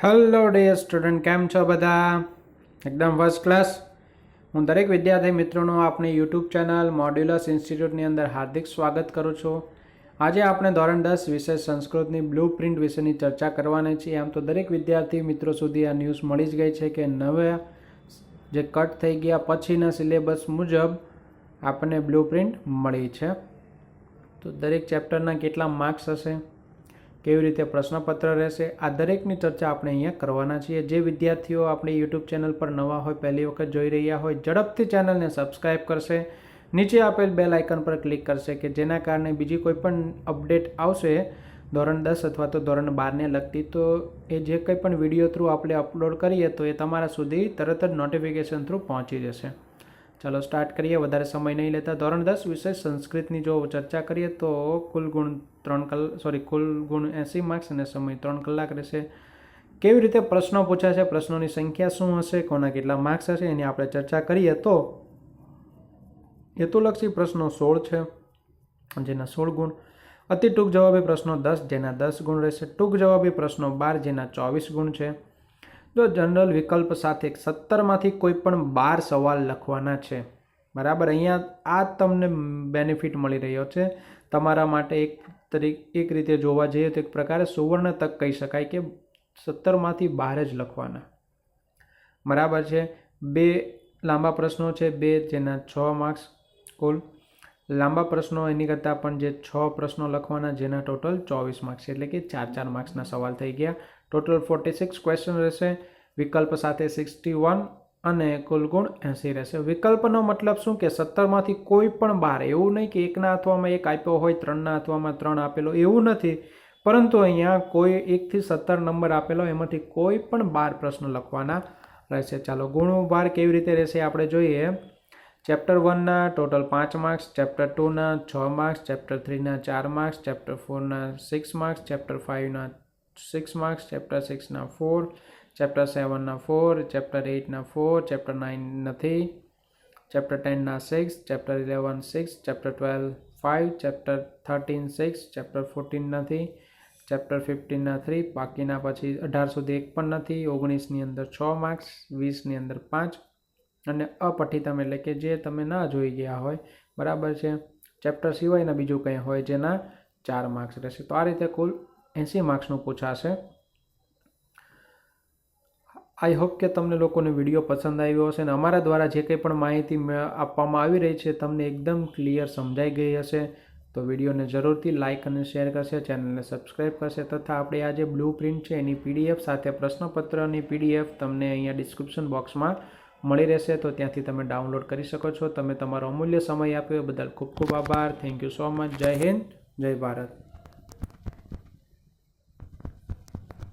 Hello dear student, કેમ છો બધા? એકદમ ફર્સ્ટ ક્લાસ. હું દરેક વિદ્યાર્થી મિત્રોનું આપણી યુટ્યુબ ચેનલ મોડ્યુલસ ઇન્સ્ટિટ્યૂટની અંદર હાર્દિક સ્વાગત કરું છું. આજે આપણે ધોરણ 10 વિષય સંસ્કૃતની બ્લુ પ્રિન્ટ વિશેની ચર્ચા કરવાની છીએ. આમ તો દરેક વિદ્યાર્થી મિત્રો સુધી આ ન્યૂઝ મળી જ ગઈ છે કે નવા જે કટ થઈ ગયા પછીના સિલેબસ મુજબ આપણને બ્લુ પ્રિન્ટ મળી છે. તો દરેક ચેપ્ટરના કેટલા માર્ક્સ હશે, કેવી રીતે પ્રશ્નપત્ર રહેશે, આ દરેકની ચર્ચા આપણે અહીંયા કરવાના છીએ. જે વિદ્યાર્થીઓ આપણી યુટ્યુબ ચેનલ પર નવા હોય, પહેલી વખત જોઈ રહ્યા હોય, ઝડપથી ચેનલને સબસ્ક્રાઈબ કરશે, નીચે આપેલ બેલ આઇકન પર ક્લિક કરશે કે જેના કારણે બીજી કોઈ પણ અપડેટ આવશે ધોરણ 10 અથવા તો ધોરણ 12ને લગતી, તો એ જે કંઈ પણ વિડીયો થ્રુ આપણે અપલોડ કરીએ તો એ તમારા સુધી તરત જ નોટિફિકેશન થ્રુ પહોંચી જશે. ચાલો સ્ટાર્ટ કરીએ, વધારે સમય નહીં લેતા. ધોરણ 10 વિષય સંસ્કૃતની જો ચર્ચા કરીએ તો કુલ ગુણ 80 માર્ક્સ અને સમય 3 કલાક રહેશે. કેવી રીતે પ્રશ્નો પૂછાશે, પ્રશ્નોની સંખ્યા શું હશે, કોના કેટલા માર્ક્સ હશે, એની આપણે ચર્ચા કરીએ તો હેતુલક્ષી પ્રશ્નો 16 છે, જેના 16 ગુણ. અતિ ટૂંક જવાબી પ્રશ્નો 10, જેના 10 ગુણ રહેશે. ટૂંક જવાબી પ્રશ્નો 12, જેના 24 ગુણ છે. જો જનરલ વિકલ્પ સાથે 17માંથી કોઈ પણ 12 સવાલ લખવાના છે, બરાબર. અહીંયા આ તમને બેનિફિટ મળી રહ્યો છે તમારા માટે. એક રીતે જોવા જઈએ તો એક પ્રકારે સુવર્ણ તક કહી શકાય કે 17માંથી 12 જ લખવાના, બરાબર છે. 2 લાંબા પ્રશ્નો છે, 2, જેના 6 માર્ક્સ કુલ. લાંબા પ્રશ્નો એની કરતાં પણ જે 6 પ્રશ્નો લખવાના, જેના ટોટલ 24 માર્ક્સ, એટલે કે 4 માર્ક્સના સવાલ થઈ ગયા. ટોટલ 46 ક્વેશ્ચન રહેશે, વિકલ્પ સાથે 61 અને કુલ ગુણ 80 રહેશે. વિકલ્પનો મતલબ શું કે 17માંથી કોઈ પણ 12, એવું નહીં કે એકના હાથવામાં 1 આપ્યો હોય, 3ના હાથવામાં 3 આપેલો, એવું નથી. પરંતુ અહીંયા કોઈ 1 થી 17 નંબર આપેલો, એમાંથી કોઈ પણ 12 પ્રશ્નો લખવાના રહેશે. ચાલો ગુણભાર કેવી રીતે રહેશે આપણે જોઈએ. ચેપ્ટર 1ના ટોટલ 5 માર્ક્સ, ચેપ્ટર 2ના 6 માર્ક્સ, ચેપ્ટર 3ના 4 માર્ક્સ, ચેપ્ટર 4ના 6 માર્ક્સ, ચેપ્ટર 5ના 6 માર્ક્સ, ચેપ્ટર 6ના 4, ચેપ્ટર 7ના 4, ચેપ્ટર 8ના 4, ચેપ્ટર 9 નથી, ચેપ્ટર 10ના 6, ચેપ્ટર 11 6, ચેપ્ટર 12 5, ચેપ્ટર 13 6, ચેપ્ટર 14 નથી, ચેપ્ટર 15ના 3, બાકીના પછી 18 સુધી એક પણ નથી. 19ની અંદર 6 માર્ક્સ, 20ની અંદર 5 અને અપઠિતમ એટલે કે જે તમે ના જોઈ ગયા હોય, બરાબર છે. ચેપ્ટર સિવાયના બીજું કંઈ હોય જેના 4 માર્ક્સ રહેશે. તો આ રીતે કુલ 80 માર્ક્સનું પૂછાશે. આઈ હોપ કે તમને લોકોને વિડીયો પસંદ આવ્યો હશે અને અમારા દ્વારા જે કંઈ પણ માહિતી આપવામાં આવી રહી છે તમને એકદમ ક્લિયર સમજાઈ ગઈ હશે. તો વિડીયોને જરૂરથી લાઇક અને શેર કરશે, ચેનલને સબસ્ક્રાઈબ કરશે તથા આપણે આ જે બ્લુ પ્રિન્ટ છે એની PDF સાથે પ્રશ્નપત્રની PDF તમને અહીંયા ડિસ્ક્રિપ્શન બોક્સમાં મળી રહેશે, તો ત્યાંથી તમે ડાઉનલોડ કરી શકો છો. તમે તમારો અમૂલ્ય સમય આપ્યો બદલ ખૂબ ખૂબ આભાર. Thank you so much. જય હિન્દ, જય ભારત.